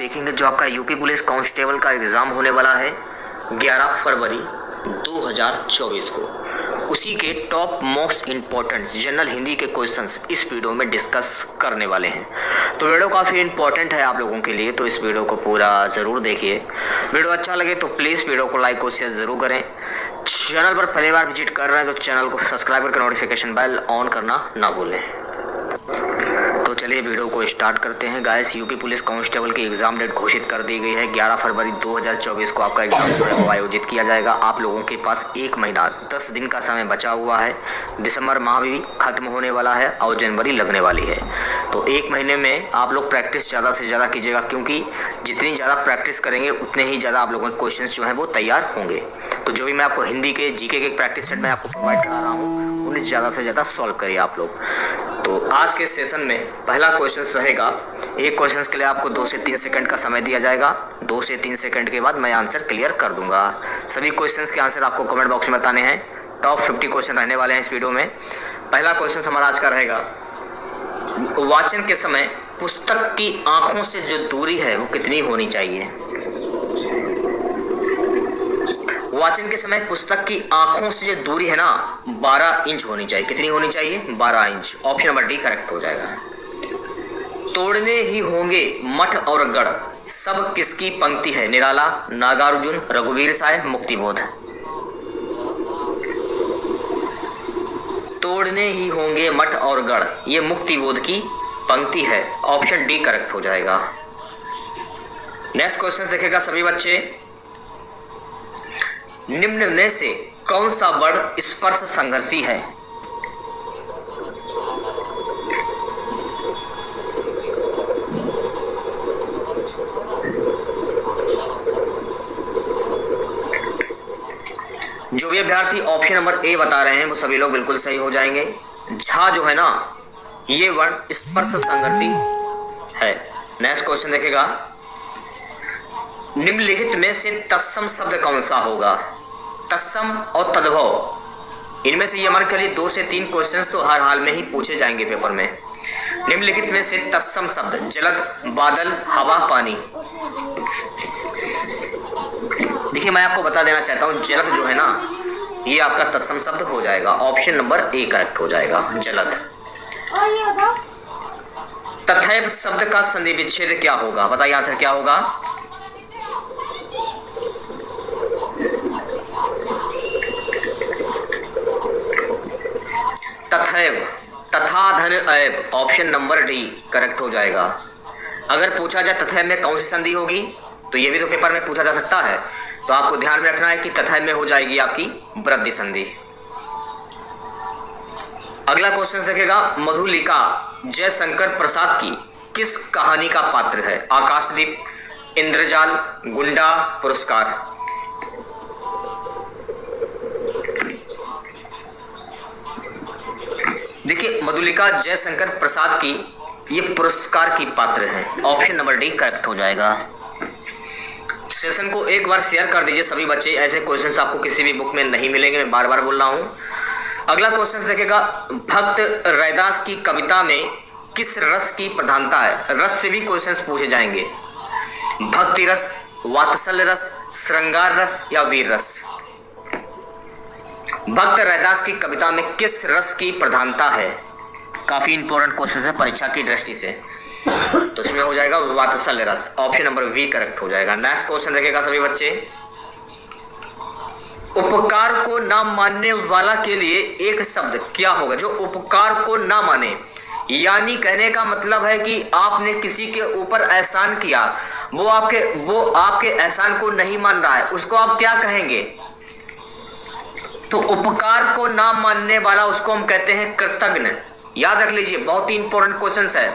देखेंगे जो आपका यूपी पुलिस कांस्टेबल का एग्ज़ाम होने वाला है 11 फरवरी 2024 को। उसी के top most important general Hindi के क्वेश्चंस इस वीडियो में डिस्कस करने वाले हैं। तो वीडियो काफ़ी इंपॉर्टेंट है आप लोगों के लिए, तो इस वीडियो को पूरा ज़रूर देखिए। वीडियो अच्छा लगे तो प्लीज़ वीडियो को लाइक और शेयर ज़रूर करें। चैनल पर पहली बार विजिट कर रहे हैं तो चैनल को सब्सक्राइब करके नोटिफिकेशन बेल ऑन करना ना भूलें। तो चलिए वीडियो को स्टार्ट करते हैं। गाइस, यूपी पुलिस कांस्टेबल की एग्ज़ाम डेट घोषित कर दी गई है। 11 फरवरी 2024 को आपका एग्ज़ाम जो है वो आयोजित किया जाएगा। आप लोगों के पास 1 महीना 10 दिन का समय बचा हुआ है। दिसंबर माह भी खत्म होने वाला है और जनवरी लगने वाली है। तो 1 महीने में आप लोग प्रैक्टिस ज़्यादा से ज़्यादा कीजिएगा, क्योंकि जितनी ज़्यादा प्रैक्टिस करेंगे उतने ही ज़्यादा आप लोगों के क्वेश्चन जो हैं वो तैयार होंगे। तो जो भी मैं आपको हिंदी के जीके के प्रैक्टिस सेट में आपको प्रोवाइड करा रहा हूँ उन्हें ज़्यादा से ज़्यादा सॉल्व करिए आप लोग। तो आज के सेशन में पहला क्वेश्चन रहेगा। एक क्वेश्चन के लिए आपको 2 से 3 सेकंड का समय दिया जाएगा। 2 से 3 सेकंड के बाद मैं आंसर क्लियर कर दूंगा। सभी क्वेश्चंस के आंसर आपको कमेंट बॉक्स में बताने हैं। टॉप 50 क्वेश्चन रहने वाले हैं इस वीडियो में। पहला क्वेश्चन हमारा आज का रहेगा, वाचन के समय पुस्तक की आंखों से जो दूरी है वो कितनी होनी चाहिए? वाचन के समय पुस्तक की आंखों से जो दूरी है ना 12 इंच होनी चाहिए। कितनी होनी चाहिए? 12 inch. Option number D correct हो जाएगा। तोड़ने ही होंगे मठ और गढ़, सब किसकी पंक्ति है? निराला, नागार्जुन, रघुवीर साय, मुक्तिबोध। तोड़ने ही होंगे मठ और गढ़, ये मुक्तिबोध की पंक्ति है। ऑप्शन डी करेक्ट हो जाएगा। नेक्स्ट क्वेश्चन देखेगा सभी बच्चे, निम्न में से कौन सा वर्ण स्पर्श संघर्षी है? जो भी अभ्यर्थी ऑप्शन नंबर ए बता रहे हैं वो सभी लोग बिल्कुल सही हो जाएंगे। झा जो है ना ये वर्ण स्पर्श संघर्षी है। नेक्स्ट क्वेश्चन देखेगा, निम्नलिखित में से तत्सम शब्द कौन सा होगा? तत्सम और तद्भव, इनमें से ये मान के लिए 2 से 3 क्वेश्चंस तो हर हाल में ही पूछे जाएंगे पेपर में। निम्नलिखित में से तत्सम शब्द जलद, बादल, हवा, पानी। देखिए मैं आपको बता देना चाहता हूँ, जलद जो है ना ये आपका तत्सम शब्द हो जाएगा। ऑप्शन नंबर ए करेक्ट हो जाएगा, जलद। तथैव शब्द का संधि विच्छेद क्या होगा? बताइए आंसर क्या होगा? तथैव, तथा धन I've. Option number D correct हो जाएगा। अगर पूछा जाए तथैव में कौन सी संधि होगी तो ये भी तो पेपर में पूछा जा सकता है, तो आपको ध्यान में रखना है कि तथैव में हो जाएगी आपकी वृद्धि संधि। अगला क्वेश्चन देखेगा, मधुलिका जयशंकर प्रसाद की किस कहानी का पात्र है? आकाशदीप, इंद्रजाल, गुंडा, पुरस्कार। देखिए मधुलिका जयशंकर प्रसाद की ये पुरस्कार की पात्र है। ऑप्शन नंबर डी करेक्ट हो जाएगा। सेशन को एक बार शेयर कर दीजिए सभी बच्चे, ऐसे क्वेश्चंस आपको किसी भी बुक में नहीं मिलेंगे, मैं बार बार बोल रहा हूँ। अगला क्वेश्चन देखेगा, भक्त रैदास की कविता में किस रस की प्रधानता है? रस से भी क्वेश्चंस पूछे जाएंगे। भक्ति रस, वात्सल्य रस, श्रृंगार रस या वीर रस। भक्त रैदास की कविता में किस रस की प्रधानता है? काफी इंपॉर्टेंट क्वेश्चन है परीक्षा की दृष्टि से, तो इसमें हो जाएगा वात्सल्य रस। ऑप्शन नंबर वी करेक्ट हो जाएगा। नेक्स्ट क्वेश्चन देखेगा सभी बच्चे, उपकार को ना मानने वाला के लिए एक शब्द क्या होगा? जो उपकार को ना माने, यानी कहने का मतलब है कि आपने किसी के ऊपर एहसान किया, वो आपके एहसान को नहीं मान रहा है, उसको आप क्या कहेंगे? तो उपकार को ना मानने वाला उसको हम कहते हैं कृतज्ञ। याद रख लीजिए, बहुत ही इंपॉर्टेंट क्वेश्चन है।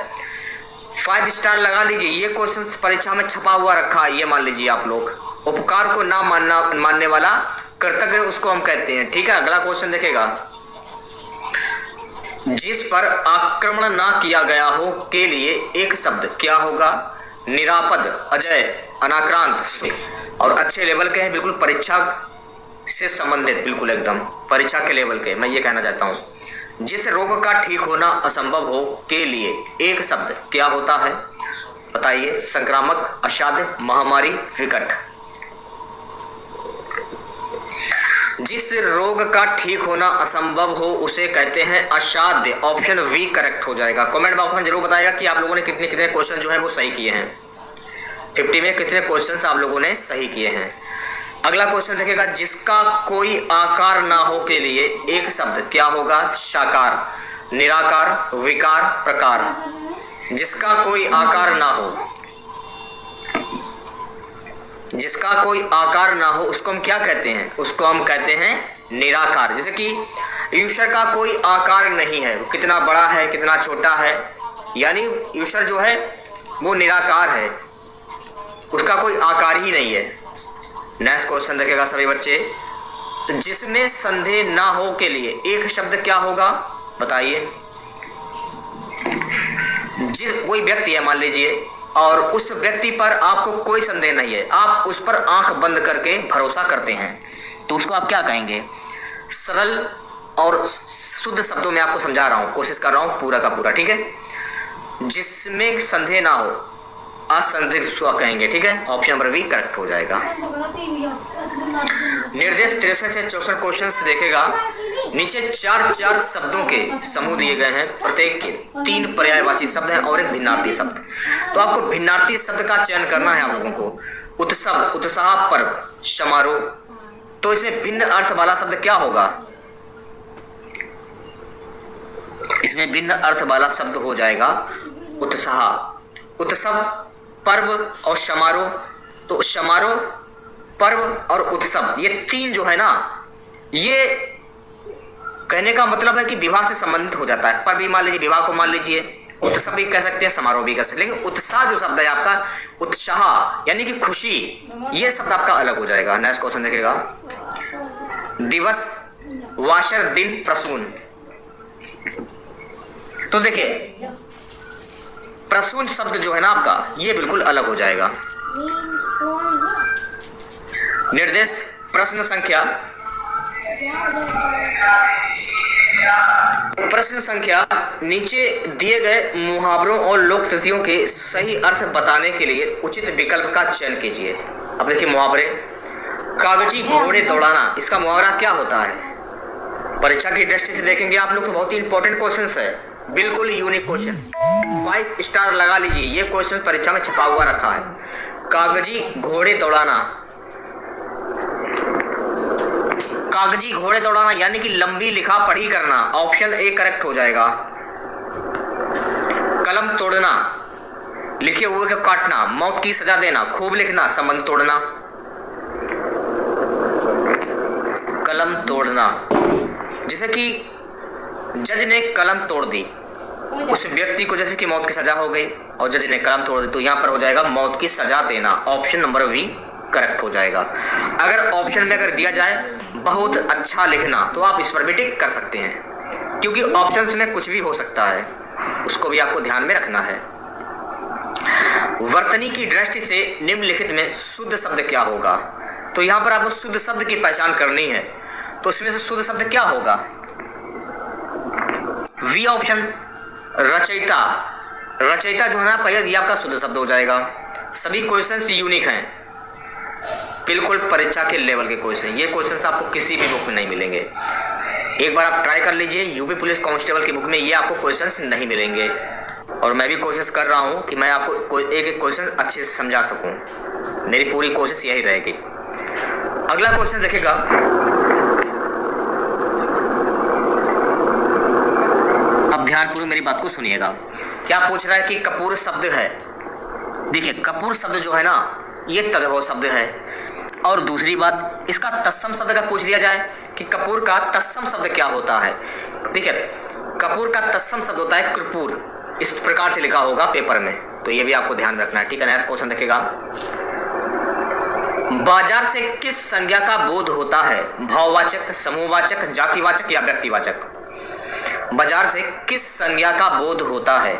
5 स्टार लगा लीजिए, ये क्वेश्चन परीक्षा में छपा हुआ रखा है, ये मान लीजिए आप लोग। उपकार को ना मानने वाला कृतज्ञ उसको हम कहते हैं। ठीक है, अगला क्वेश्चन देखेगा, जिस पर आक्रमण ना किया गया हो के लिए एक शब्द क्या होगा? निरापद, अजय, अनाक्रांत। और अच्छे लेवल के हैं, बिल्कुल परीक्षा से संबंधित, बिल्कुल एकदम परीक्षा के लेवल के। मैं ये कहना चाहता हूँ, जिस रोग का ठीक होना असंभव हो के लिए एक शब्द क्या होता है? बताइए, संक्रामक, असाध्य, महामारी, विकट। जिस रोग का ठीक होना असंभव हो उसे कहते हैं असाध्य। ऑप्शन वी करेक्ट हो जाएगा। कमेंट बॉक्स में जरूर बताइएगा कि आप लोगों ने कितने कितने क्वेश्चन जो है वो सही किए हैं। 50 में कितने क्वेश्चन आप लोगों ने सही किए हैं। अगला क्वेश्चन देखिएगा, जिसका कोई आकार ना हो के लिए एक शब्द क्या होगा? साकार, निराकार, विकार, प्रकार। जिसका कोई आकार ना हो, जिसका कोई आकार ना हो उसको हम क्या कहते हैं? उसको हम कहते हैं निराकार। जैसे कि ईश्वर का कोई आकार नहीं है, कितना बड़ा है कितना छोटा है, यानी ईश्वर जो है वो निराकार है, उसका कोई आकार ही नहीं है। नेक्स्ट क्वेश्चन देखेगा सभी बच्चे, जिसमें संदेह ना हो के लिए एक शब्द क्या होगा? बताइए। जिस कोई व्यक्ति है मान लीजिए और उस व्यक्ति पर आपको कोई संदेह नहीं है, आप उस पर आंख बंद करके भरोसा करते हैं, तो उसको आप क्या कहेंगे? सरल और शुद्ध शब्दों में आपको समझा रहा हूं, कोशिश कर रहा हूं पूरा का पूरा, ठीक है। जिसमें संदेह ना हो असंदिग्ध उसको कहेंगे, ठीक है। ऑप्शन नंबर बी करेक्ट हो जाएगा। निर्देश 63 से 64 क्वेश्चन देखेगा। नीचे चार शब्दों के समूह दिए गए हैं, प्रत्येक के 3 पर्यायवाची शब्द हैं और एक भिन्नार्थी शब्द। तो आपको भिन्नार्थी शब्द का चयन करना है आप लोगों को। उत्सव, उत्साह, पर्व, समारोह। तो इसमें भिन्न अर्थ वाला शब्द क्या होगा? इसमें भिन्न अर्थ वाला शब्द हो जाएगा उत्साह। उत्सव, पर्व और समारोह। तो समारोह, पर्व और उत्सव, ये 3 जो है ना, ये कहने का मतलब है कि विवाह से संबंधित हो जाता है। पर्व भी मान लीजिए, विवाह को मान लीजिए, उत्सव भी कह सकते हैं, समारोह भी कह सकते हैं। लेकिन उत्साह जो शब्द है आपका, उत्साह यानी कि खुशी, ये शब्द आपका अलग हो जाएगा। नेक्स्ट क्वेश्चन देखेगा, दिवस, वासर, दिन, प्रसून। तो देखिए प्रसून शब्द जो है ना आपका, ये बिल्कुल अलग हो जाएगा। निर्देश प्रश्न संख्या नीचे दिए गए मुहावरों और लोककृतियों के सही अर्थ बताने के लिए उचित विकल्प का चयन कीजिए। अब देखिए मुहावरे, कागजी घोड़े दौड़ाना, इसका मुहावरा क्या होता है? परीक्षा की दृष्टि से देखेंगे आप लोग तो बहुत ही इंपॉर्टेंट क्वेश्चन है, बिल्कुल यूनिक क्वेश्चन, 5 स्टार लगा लीजिए। ये क्वेश्चन परीक्षा में छपा हुआ रखा है। कागजी घोड़े दौड़ाना, कागजी घोड़े दौड़ाना यानी कि लंबी लिखा पढ़ी करना। ऑप्शन ए करेक्ट हो जाएगा। कलम तोड़ना, लिखे हुए को काटना, मौत की सजा देना, खूब लिखना, संबंध तोड़ना। कलम तोड़ना, जैसे कि जज ने कलम तोड़ दी, उस व्यक्ति को जैसे कि मौत की सजा हो गई और जज ने कलम तोड़ दी, तो यहाँ पर हो जाएगा मौत की सजा देना। ऑप्शन नंबर बी करेक्ट हो जाएगा। अगर ऑप्शन में अगर दिया जाए बहुत अच्छा लिखना, तो आप इस पर भी टिक कर सकते हैं, क्योंकि ऑप्शंस में कुछ भी हो सकता है, उसको भी आपको ध्यान में रखना है। वर्तनी की दृष्टि से निम्नलिखित में शुद्ध शब्द क्या होगा? तो यहाँ पर आपको शुद्ध शब्द की पहचान करनी है, तो उसमें से शुद्ध शब्द क्या होगा? वी ऑप्शन, रचयिता। रचयिता जो है ना आपका, ये आपका शुद्ध शब्द हो जाएगा। सभी क्वेश्चंस यूनिक हैं, बिल्कुल परीक्षा के लेवल के क्वेश्चन। ये क्वेश्चंस आपको किसी भी बुक में नहीं मिलेंगे। एक बार आप ट्राई कर लीजिए, यूपी पुलिस कांस्टेबल की बुक में ये आपको क्वेश्चंस नहीं मिलेंगे। और मैं भी कोशिश कर रहा हूँ कि मैं आपको एक एक क्वेश्चन अच्छे से समझा सकूँ, मेरी पूरी कोशिश यही रहेगी। अगला क्वेश्चन देखेगा, अब ध्यानपूर्वक मेरी बात को सुनिएगा। क्या पूछ रहा है कि कपूर शब्द है। देखिए कपूर शब्द जो है ना, ये तद्भव शब्द है। और दूसरी बात, इसका तत्सम शब्द का पूछ लिया जाए कि कपूर का तत्सम शब्द क्या होता है। देखिए कपूर का तत्सम शब्द होता है कर्पूर, इस प्रकार से लिखा होगा पेपर में, तो ये भी आपको ध्यान रखना है, ठीक है। नेक्स्ट क्वेश्चन देखेगा, बाजार से किस संज्ञा का बोध होता है? भाववाचक, समूहवाचक, जातिवाचक या व्यक्तिवाचक? बाजार से किस संज्ञा का बोध होता है?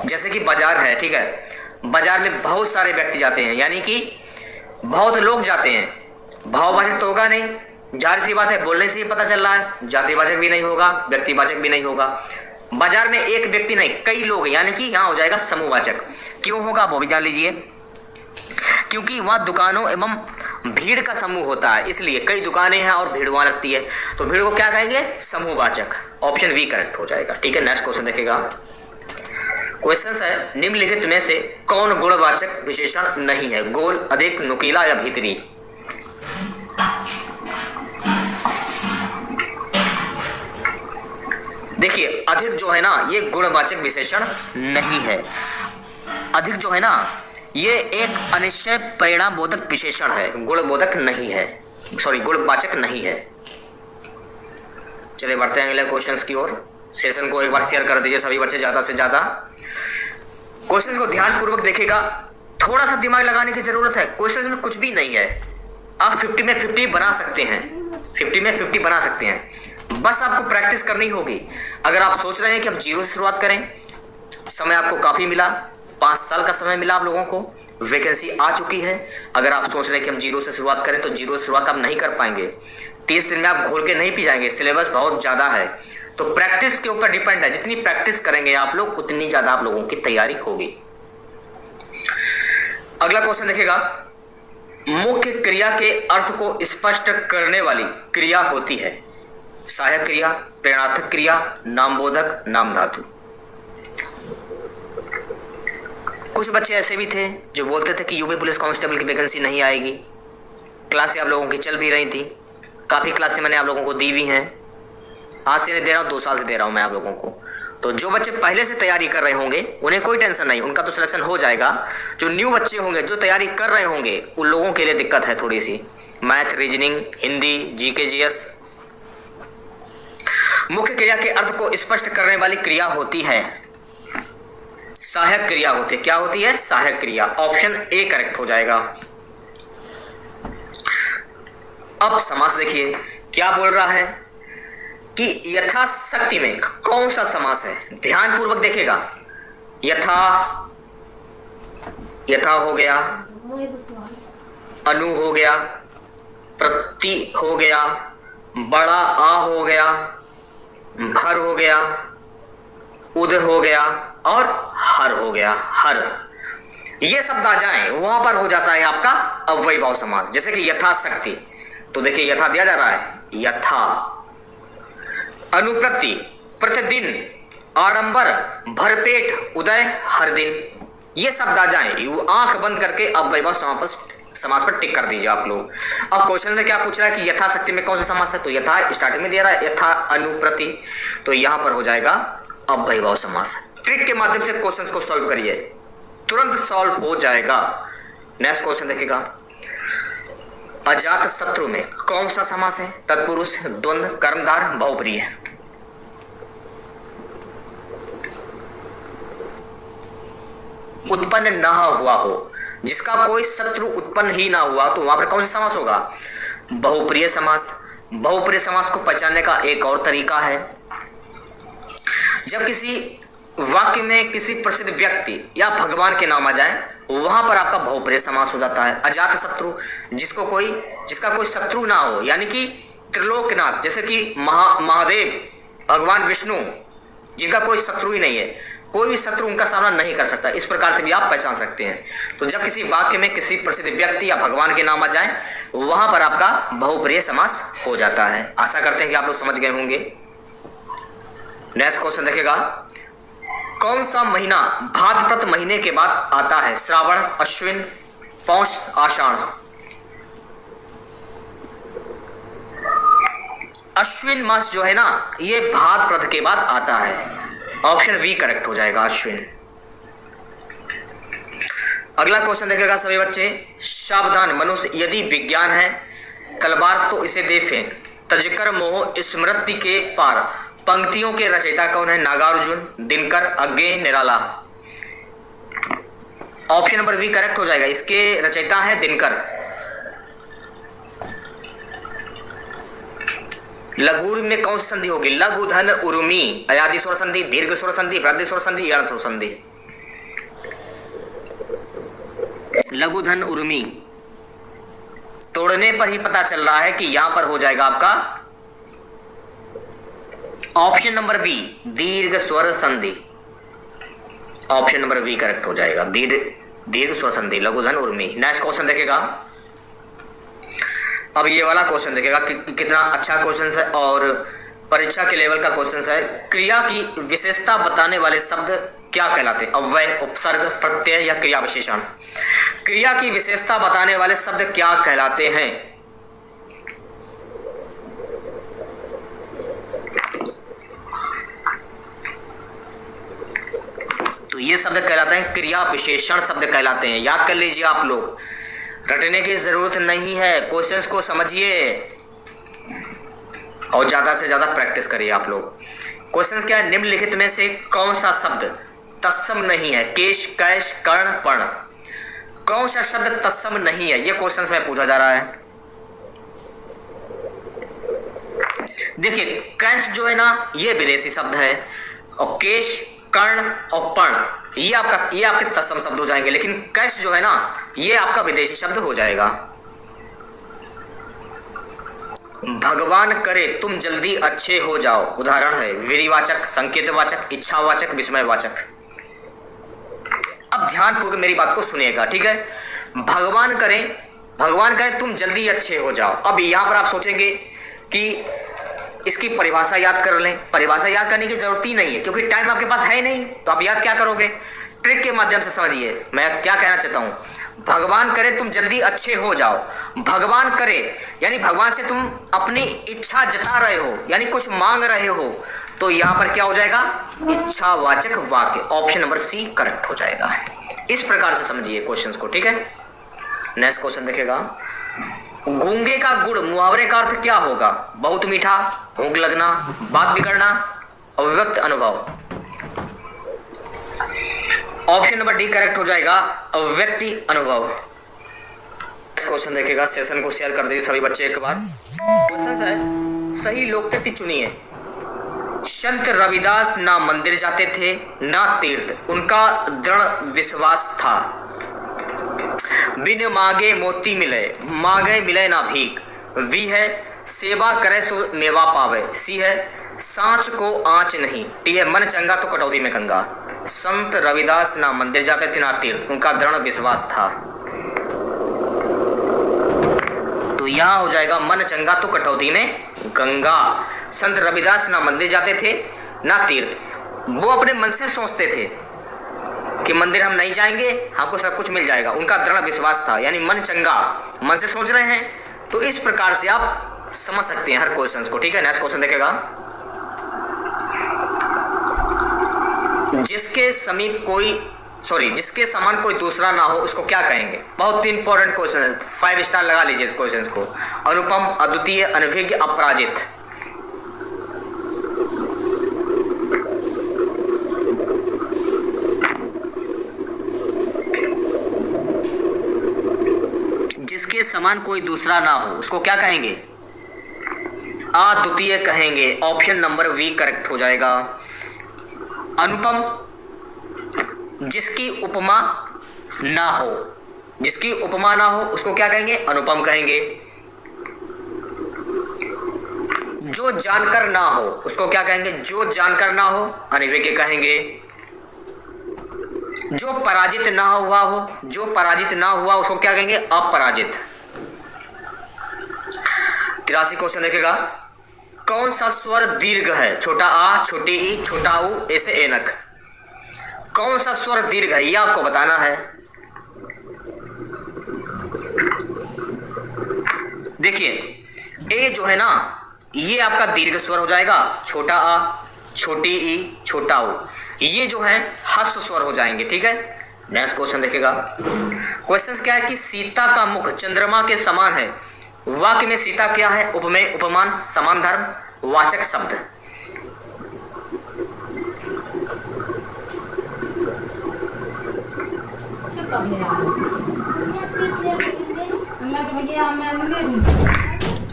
जैसे कि बाजार है, ठीक है, बाजार में बहुत सारे व्यक्ति जाते हैं, यानी कि बहुत लोग जाते हैं, भाववाचक तो होगा नहीं, जाहिर सी बात है, बोलने से ही पता चल रहा है, जातिवाचक भी नहीं होगा, व्यक्तिवाचक भी नहीं होगा। बाजार में एक व्यक्ति नहीं कई लोग, यानी कि यहाँ हो जाएगा समूहवाचक। क्यों होगा वो भी जान लीजिए, क्योंकि वहाँ दुकानों एवं भीड़ का समूह होता है, इसलिए कई दुकानें हैं और भीड़ वहाँ लगती है, तो भीड़ को क्या कहेंगे, समूहवाचक। ऑप्शन बी करेक्ट हो जाएगा। ठीक है, नेक्स्ट क्वेश्चन देखेगा। क्वेश्चन है, निम्नलिखित में से कौन गुणवाचक विशेषण नहीं है? गोल, अधिक, नुकीला या भीतरी? देखिए अधिक जो है ना ये गुणवाचक विशेषण नहीं है। अधिक जो है ना ये एक अनिश्चय परिणाम बोधक विशेषण है, गुणबोधक नहीं है, सॉरी गुणवाचक नहीं है। चलिए बढ़ते हैं अगले क्वेश्चंस की ओर। सेशन को एक बार शेयर कर दीजिए सभी बच्चे ज्यादा से ज्यादा। क्वेश्चंस को ध्यानपूर्वक देखिएगा, थोड़ा सा दिमाग लगाने की जरूरत है। क्वेश्चन में कुछ भी नहीं है, आप 50 में 50 बना सकते हैं, 50 में 50 बना सकते हैं, बस आपको प्रैक्टिस करनी होगी। अगर आप सोच रहे हैं कि हम जीरो से शुरुआत करें, समय आपको काफी मिला, 5 साल का समय मिला आप लोगों को, वैकेंसी आ चुकी है। अगर आप सोच रहे हैं कि हम जीरो से शुरुआत करें तो जीरो से शुरुआत आप नहीं कर पाएंगे, 30 दिन में आप घोल के नहीं पी जाएंगे, सिलेबस बहुत ज्यादा है। तो प्रैक्टिस के ऊपर डिपेंड है, जितनी प्रैक्टिस करेंगे आप लोग उतनी ज्यादा आप लोगों की तैयारी होगी। अगला क्वेश्चन देखिएगा, मुख्य क्रिया के अर्थ को स्पष्ट करने वाली क्रिया होती है? सहायक क्रिया, प्रेरणार्थक क्रिया, नामबोधक, नाम धातु। कुछ बच्चे ऐसे भी थे जो बोलते थे कि यूपी पुलिस कांस्टेबल की वैकेंसी नहीं आएगी। क्लासें आप लोगों की चल भी रही थी, काफ़ी क्लासें मैंने आप लोगों को दी भी हैं, आज से नहीं दे रहा हूँ, 2 साल से दे रहा हूँ मैं आप लोगों को। तो जो बच्चे पहले से तैयारी कर रहे होंगे उन्हें कोई टेंशन नहीं, उनका तो सिलेक्शन हो जाएगा। जो न्यू बच्चे होंगे जो तैयारी कर रहे होंगे उन लोगों के लिए दिक्कत है थोड़ी सी, math, reasoning, Hindi, GK, GS. मुख्य क्रिया के अर्थ को स्पष्ट करने वाली क्रिया होती है सहायक क्रिया होती है। क्या होती है? सहायक क्रिया। ऑप्शन ए करेक्ट हो जाएगा। अब समास देखिए क्या बोल रहा है कि यथाशक्ति में कौन सा समास है, ध्यानपूर्वक देखिएगा। यथा, यथा हो गया, अनु हो गया, प्रति हो गया, बड़ा आ हो गया, भर हो गया, उद हो गया और हर हो गया। हर, ये शब्द आ जाए वहां पर हो जाता है आपका अव्ययीभाव समास। जैसे कि यथाशक्ति, तो देखिए यथा दिया जा रहा है, यथा। अनुप्रति, प्रतिदिन, आडंबर, भरपेट, उदय, हर दिन, ये शब्द आ जाए आंख बंद करके अव्ययीभाव समास पर टिक कर दीजिए आप लोग। अब क्वेश्चन में क्या पूछ रहा है कि यथाशक्ति में कौन सा समास है, तो यथा स्टार्टिंग में दे रहा है, यथा, अनुप्रति, तो यहां पर हो जाएगा अव्ययीभाव समास। ट्रिक के माध्यम से क्वेश्चंस को सॉल्व करिए, तुरंत सॉल्व हो जाएगा। नेक्स्ट क्वेश्चन देखिएगा, अजात शत्रु में कौन सा समास है? तत्पुरुष, द्वंद्व, कर्मधार, बहुप्रिय। उत्पन्न ना हुआ हो, जिसका कोई शत्रु उत्पन्न ही ना हुआ, तो वहां पर कौन सा समास होगा? बहुप्रिय समास। बहुप्रिय समास को पहचानने का एक और तरीका है, जब किसी वाक्य में किसी प्रसिद्ध व्यक्ति या भगवान के नाम आ जाए वहां पर आपका बहुप्रिय समास हो जाता है। अजात शत्रु, जिसका कोई शत्रु ना हो, यानी कि त्रिलोकनाथ, जैसे कि महादेव, भगवान विष्णु, जिनका कोई शत्रु ही नहीं है, कोई भी शत्रु उनका सामना नहीं कर सकता, इस प्रकार से भी आप पहचान सकते हैं। तो जब किसी वाक्य में किसी प्रसिद्ध व्यक्ति या भगवान के नाम आ जाए वहां पर आपका बहुप्रिय समास हो जाता है। आशा करते हैं कि आप लोग समझ गए होंगे। नेक्स्ट क्वेश्चन देखिएगा, कौन सा महीना भाद्रपद महीने के बाद आता है? श्रावण, अश्विन, पौष, आषाढ़। अश्विन मास जो है ना ये भाद्रपद के बाद आता है। ऑप्शन बी करेक्ट हो जाएगा, अश्विन। अगला क्वेश्चन देखेगा सभी बच्चे, सावधान मनुष्य यदि विज्ञान है, तलवार तो इसे दे फेंक, तजकर मोह स्मृति के पार। पंक्तियों के रचयिता कौन है? नागार्जुन, दिनकर, अज्ञे, निराला। ऑप्शन नंबर बी करेक्ट हो जाएगा, इसके रचयिता है दिनकर। लघु में कौन सी संधि होगी? लघु धन उर्मी, अयादि स्वर संधि, दीर्घ स्वर संधि, वृद्धि स्वर संधि, यण स्वर संधि। लघु धन उर्मी, तोड़ने पर ही पता चल रहा है कि यहां पर हो जाएगा आपका ऑप्शन नंबर बी, दीर्घ स्वर संधि। ऑप्शन नंबर बी करेक्ट हो जाएगा, दीर्घ स्वर संधि, लघुधन उर्मी। नेक्स्ट क्वेश्चन देखेगा, अब ये वाला क्वेश्चन देखेगा कि कितना अच्छा क्वेश्चन है और परीक्षा के लेवल का क्वेश्चन है। क्रिया की विशेषता बताने वाले शब्द क्या कहलाते हैं? अव्यय, उपसर्ग, प्रत्यय या क्रिया विशेषण? क्रिया की विशेषता बताने वाले शब्द क्या कहलाते हैं? तो ये शब्द कहलाते हैं क्रिया विशेषण शब्द कहलाते हैं। याद कर लीजिए आप लोग, रटने की जरूरत नहीं है, क्वेश्चंस को समझिए और ज्यादा से ज्यादा प्रैक्टिस करिए आप लोग। क्वेश्चंस क्या है? निम्नलिखित में से कौन सा शब्द तत्सम नहीं है? केश, कैश, कर्ण, पर्ण। कौन सा शब्द तत्सम नहीं है? ये क्वेश्चंस में पूछा जा रहा है। देखिए कैश जो है ना ये विदेशी शब्द है और केश, कर्ण और पर्ण ये आपके तत्सम शब्द हो जाएंगे, लेकिन कैश जो है ना ये आपका विदेशी शब्द हो जाएगा। भगवान करे तुम जल्दी अच्छे हो जाओ, उदाहरण है विधिवाचक, संकेतवाचक, इच्छावाचक, विस्मयवाचक। अब ध्यानपूर्वक मेरी बात को सुनिएगा, ठीक है? भगवान करे तुम जल्दी अच्छे हो जाओ। अब यहां पर आप सोचेंगे कि इसकी परिभाषा याद कर लें। परिभाषा याद करने की जरूरत ही नहीं है क्योंकि टाइम आपके पास है नहीं, तो आप याद क्या करोगे? ट्रिक के माध्यम से समझिए मैं क्या कहना चाहता हूं। भगवान करे तुम जल्दी अच्छे हो जाओ, भगवान करे यानी भगवान से तुम अपनी इच्छा जता रहे हो, यानी कुछ मांग रहे हो, तो यहां पर क्या हो जाएगा? इच्छावाचक वाक्य। ऑप्शन नंबर सी करेक्ट हो जाएगा। इस प्रकार से समझिए क्वेश्चंस को, ठीक है? नेक्स्ट क्वेश्चन देखेगा, गूंगे का गुड़ मुहावरे का अर्थ क्या होगा? बहुत मीठा, भूख लगना, बात बिगड़ना, अव्यक्त अनुभव। ऑप्शन नंबर डी करेक्ट हो जाएगा, अव्यक्ति अनुभव। क्वेश्चन देखेगा, सेशन को शेयर कर दीजिए सभी बच्चे एक बार। क्वेश्चन है, सही लोकोक्ति चुनिए। संत रविदास ना मंदिर जाते थे ना तीर्थ, उनका दृढ़ विश्वास था। बिन मांगे मोती मिले, मांगे मिले ना भीख। वी है सेवा करे सो मेवा पावे। सी है सांच को आंच नहीं। टी है मन चंगा तो कटौती में गंगा। संत रविदास ना मंदिर जाते थे ना तीर्थ, उनका दृढ़ विश्वास था। तो यहां हो जाएगा मन चंगा तो कटौती में गंगा। संत रविदास ना मंदिर जाते थे ना तीर्थ, वो अपने मन से सोचते थे कि मंदिर हम नहीं जाएंगे, हमको सब कुछ मिल जाएगा। उनका दृढ़ विश्वास था, यानी मन चंगा, मन से सोच रहे हैं। तो इस प्रकार से आप समझ सकते हैं हर क्वेश्चन को, ठीक है? नेक्स्ट क्वेश्चन देखेगा, जिसके समान कोई दूसरा ना हो उसको क्या कहेंगे? बहुत इंपॉर्टेंट क्वेश्चन है, 5 स्टार लगा लीजिए इस क्वेश्चन को। अनुपम, अद्वितीय, अनभिज्ञ, अपराजित। जिसके समान कोई दूसरा ना हो उसको क्या कहेंगे? अद्वितीय कहेंगे। ऑप्शन नंबर वी करेक्ट हो जाएगा। अनुपम, जिसकी उपमा ना हो, जिसकी उपमा ना हो उसको क्या कहेंगे? अनुपम कहेंगे। जो जानकर ना हो उसको क्या कहेंगे? जो जानकर ना हो अनिवेज्ञ कहेंगे। जो पराजित ना हुआ हो, जो पराजित ना हुआ उसको क्या कहेंगे? अपराजित। 83 क्वेश्चन देखेगा, कौन सा स्वर दीर्घ है? छोटा आ, छोटी ई, छोटा ऊ, ऐसे एनक। कौन सा स्वर दीर्घ है ये आपको बताना है। देखिए ए जो है ना ये आपका दीर्घ स्वर हो जाएगा, छोटा आ, छोटी ई, छोटा ऊ, ये जो है हस्व स्वर हो जाएंगे, ठीक है? नेक्स्ट क्वेश्चन देखेगा, क्वेश्चन क्या है कि सीता का मुख चंद्रमा के समान है। वाक्य में सीता क्या है? उपमेय, उपमान, समान धर्म, वाचक शब्द।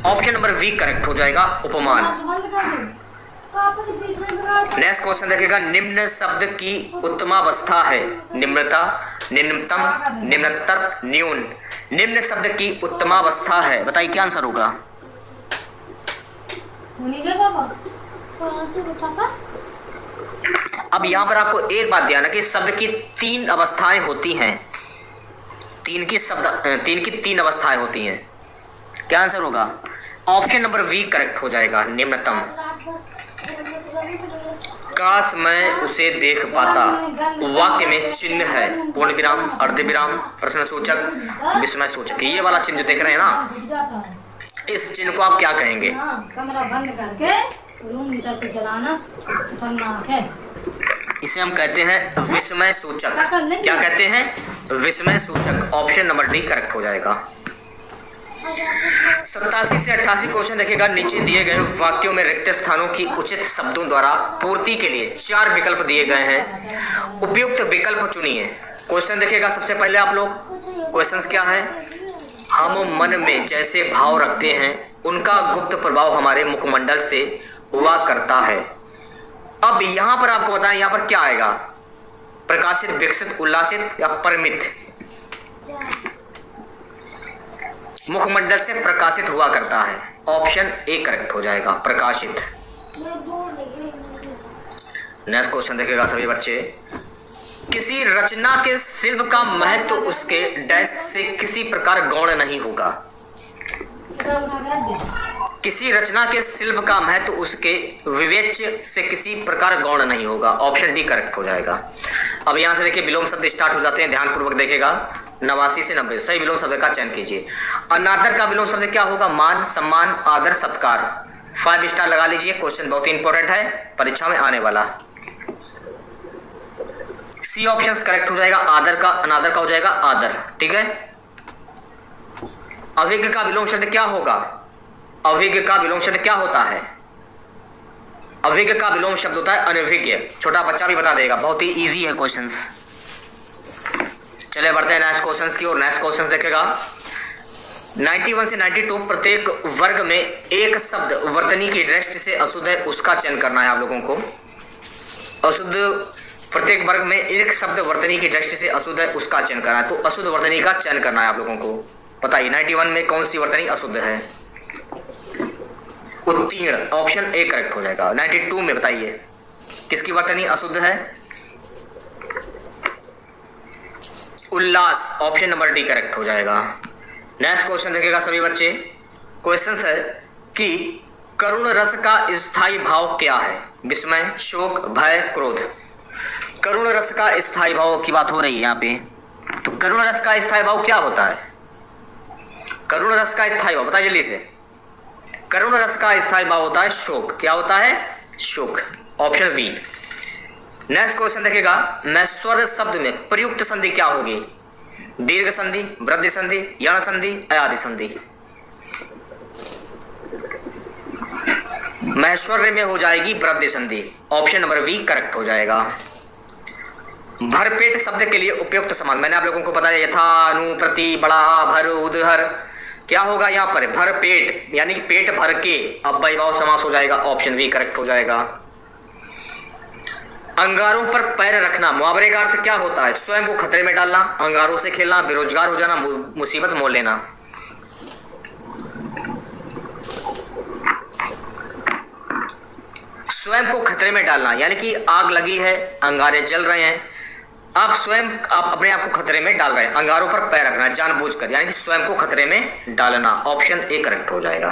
ऑप्शन नंबर वी करेक्ट हो जाएगा, उपमान। नेक्स्ट क्वेश्चन देखिएगा, निम्न शब्द की उत्तमावस्था है। निम्नता, निम्नतम, निम्नतर, न्यून। निम्न शब्द की उत्तमावस्था है, बताइए क्या आंसर होगा। अब यहां पर आपको एक बात ध्यान है कि शब्द की तीन अवस्थाएं होती हैं, तीन की तीन अवस्थाएं होती हैं। क्या आंसर होगा? ऑप्शन नंबर बी करेक्ट हो जाएगा, निम्नतम। काश मैं उसे देख पाता, वाक्य में चिन्ह है, पूर्ण विराम, अर्ध विराम, प्रश्न सूचक, विस्मय सूचक। ये वाला चिन्ह जो देख रहे हैं ना, इस चिन्ह को आप क्या कहेंगे? कमरा बंद करके रूम हीटर को चलाना खतरनाक है। इसे हम कहते हैं विस्मय सूचक। क्या कहते हैं? विस्मय सूचक। ऑप्शन नंबर डी करेक्ट हो जाएगा। 87 से 88 क्वेश्चन देखेगा। नीचे दिए गए वाक्यों में रिक्त स्थानों की उचित शब्दों द्वारा पूर्ति के लिए 4 विकल्प दिए गए हैं, उपयुक्त विकल्प चुनिए। क्वेश्चन देखेगा सबसे पहले आप लोग, क्वेश्चन क्या है? हम मन में जैसे भाव रखते हैं उनका गुप्त प्रभाव हमारे मुखमंडल से हुआ करता है। अब यहां पर आपको बताएं, यहां पर क्या आएगा? प्रकाशित, विकसित, उल्लासित या परिमित? मुखमंडल से प्रकाशित हुआ करता है। ऑप्शन ए करेक्ट हो जाएगा, प्रकाशित। नेक्स्ट क्वेश्चन देखेगा सभी बच्चे। किसी रचना के शिल्प का महत्व उसके डैश से किसी प्रकार गौण नहीं होगा। किसी रचना के शिल्प का महत्व उसके विवेच्य से किसी प्रकार गौण नहीं होगा। ऑप्शन डी करेक्ट हो जाएगा। अब यहां से देखिए विलोम शब्द स्टार्ट हो जाते हैं, ध्यानपूर्वक देखेगा। 89 से 90 सही विलोम शब्द का चयन कीजिए। अनादर का विलोम शब्द क्या होगा? मान, सम्मान, आदर, सत्कार। 5 स्टार लगा लीजिए, क्वेश्चन बहुत ही इंपॉर्टेंट है, परीक्षा में आने वाला। सी ऑप्शन करेक्ट हो जाएगा। आदर का, अनादर का हो जाएगा आदर, ठीक है। अविज्ञ का विलोम शब्द क्या होगा? अविज्ञ का विलोम शब्द क्या होता है? अविज्ञ का विलोम शब्द होता है अनभिज्ञ। छोटा बच्चा भी बता देगा, बहुत ही इजी है क्वेश्चंस। चले बढ़ते हैं नेक्स्ट क्वेश्चंस की ओर। नेक्स्ट क्वेश्चंस देखेगा 91 से 92। प्रत्येक वर्ग में एक शब्द वर्तनी की दृष्टि से अशुद्ध है, उसका चयन करना है आप लोगों को। अशुद्ध, प्रत्येक वर्ग में एक शब्द वर्तनी की दृष्टि से अशुद्ध है, उसका चयन करना है। तो अशुद्ध वर्तनी का चयन करना है आप लोगों को। बताइए 91 में कौन सी वर्तनी अशुद्ध है? उत्तीर्ण, ऑप्शन ए करेक्ट हो जाएगा। 92 में बताइए किसकी वर्तनी अशुद्ध है? उल्लास, ऑप्शन नंबर डी करेक्ट हो जाएगा। नेक्स्ट क्वेश्चन देखेगा सभी बच्चे। क्वेश्चन है कि करुण रस का स्थायी भाव क्या है? विस्मय, शोक, भय, क्रोध। करुण रस का स्थायी भाव की बात हो रही है यहाँ पे। तो करुण रस का स्थायी भाव क्या होता है? करुण रस का स्थायी भाव बताइए जल्दी से। करुण रस का स्थायी भाव होता है शोक। क्या होता है? शोक, ऑप्शन बी। नेक्स्ट क्वेश्चन देखेगा। नैस्वर्य शब्द में प्रयुक्त संधि क्या होगी? दीर्घ संधि, वृद्धि संधि, यण संधि, अयादि संधि। महेश्वर्य में हो जाएगी वृद्धि संधि। ऑप्शन नंबर बी करेक्ट हो जाएगा। भरपेट शब्द के लिए उपयुक्त समान मैंने आप लोगों को बताया, यथा, अनु, प्रति, बड़ा, भर, उदहर। क्या होगा यहाँ पर? भरपेट, यानी पेट भर के। अब वैभव समास हो जाएगा। ऑप्शन बी करेक्ट हो जाएगा। अंगारों पर पैर रखना, मुहावरे का अर्थ क्या होता है? स्वयं को खतरे में डालना, अंगारों से खेलना, बेरोजगार हो जाना, मुसीबत मोल लेना। स्वयं को खतरे में डालना, यानी कि आग लगी है, अंगारे जल रहे हैं, आप अपने आप को खतरे में डाल रहे हैं। अंगारों पर पैर रखना जानबूझकर, यानी कि स्वयं को खतरे में डालना। ऑप्शन ए करेक्ट हो जाएगा।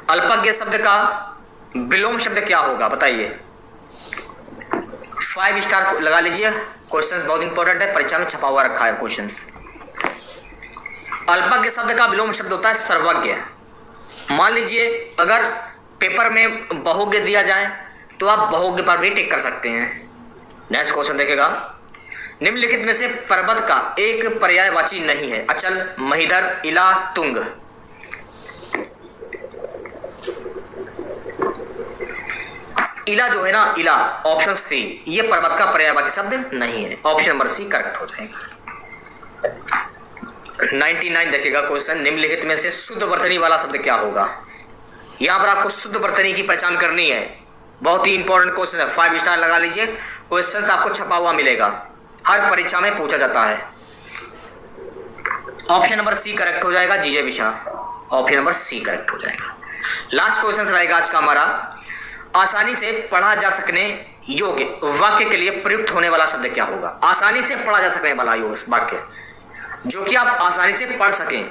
अल्पज्ञ शब्द का विलोम शब्द क्या होगा? बताइए। 5 स्टार लगा लीजिए, क्वेश्चन बहुत इंपॉर्टेंट है, परीक्षा में छपा हुआ रखा है क्वेश्चंस। अल्पज्ञ शब्द का विलोम शब्द होता है सर्वज्ञ। मान लीजिए अगर पेपर में बहुज्ञ दिया जाए तो आप बहुज्ञ पर भी टिक कर सकते हैं। नेक्स्ट क्वेश्चन देखेगा। निम्नलिखित में से पर्वत का एक पर्यायवाची नहीं है? अचल, महीधर, इला, तुंग। इला जो है ना, इला, ऑप्शन सी, ये पर्वत का पर्यायवाची शब्द नहीं है। ऑप्शन नंबर सी करेक्ट हो जाएगा। 99 देखिएगा क्वेश्चन। निम्नलिखित में से शुद्ध वर्तनी वाला शब्द क्या होगा? यहां पर आपको शुद्ध वर्तनी की पहचान करनी है। बहुत ही इंपॉर्टेंट क्वेश्चन है, 5 स्टार लगा लीजिए, क्वेश्चन आपको छपा हुआ मिलेगा, हर परीक्षा में पूछा जाता है। ऑप्शन नंबर सी करेक्ट हो जाएगा जीजे विशा, ऑप्शन नंबर सी करेक्ट हो जाएगा। लास्ट क्वेश्चन रहेगा आज का हमारा, आसानी से पढ़ा जा सकने योग्य वाक्य के लिए प्रयुक्त होने वाला शब्द क्या होगा? आसानी से पढ़ा जा सकने वाला योग्य वाक्य जो कि आप आसानी से पढ़ सकें।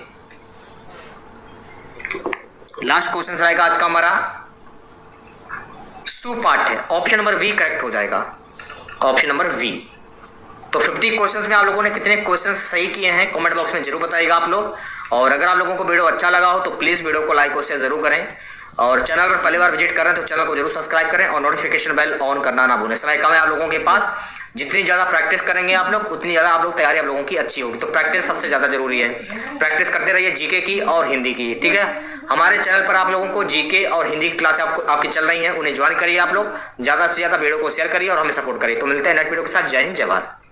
लास्ट क्वेश्चन रहेगा आज का हमारा, सुपाठ्य, ऑप्शन नंबर वी करेक्ट हो जाएगा, ऑप्शन नंबर वी। तो 50 क्वेश्चंस में आप लोगों ने कितने क्वेश्चंस सही किए हैं कमेंट बॉक्स में जरूर बताइएगा आप लोग। और अगर आप लोगों को वीडियो अच्छा लगा हो तो प्लीज़ वीडियो को लाइक और शेयर जरूर करें, और चैनल पर पहली बार विजिट कर रहे हैं तो चैनल को जरूर सब्सक्राइब करें और नोटिफिकेशन बेल ऑन करना ना भूलें। समय कम है आप लोगों के पास, जितनी ज़्यादा प्रैक्टिस करेंगे आप लोग उतनी ज़्यादा आप लोग तैयारी आप लोगों की अच्छी होगी। तो प्रैक्टिस सबसे ज़्यादा जरूरी है, प्रैक्टिस करते रहिए जीके की और हिंदी की, ठीक है। हमारे चैनल पर आप लोगों को जीके और हिंदी की क्लास आपकी चल रही हैं, उन्हें ज्वाइन करिए आप लोग, ज़्यादा से ज़्यादा वीडियो को शेयर करिए और हमें सपोर्ट करिए। तो मिलते हैं नेक्स्ट वीडियो के साथ। जय हिंद, जय भारत।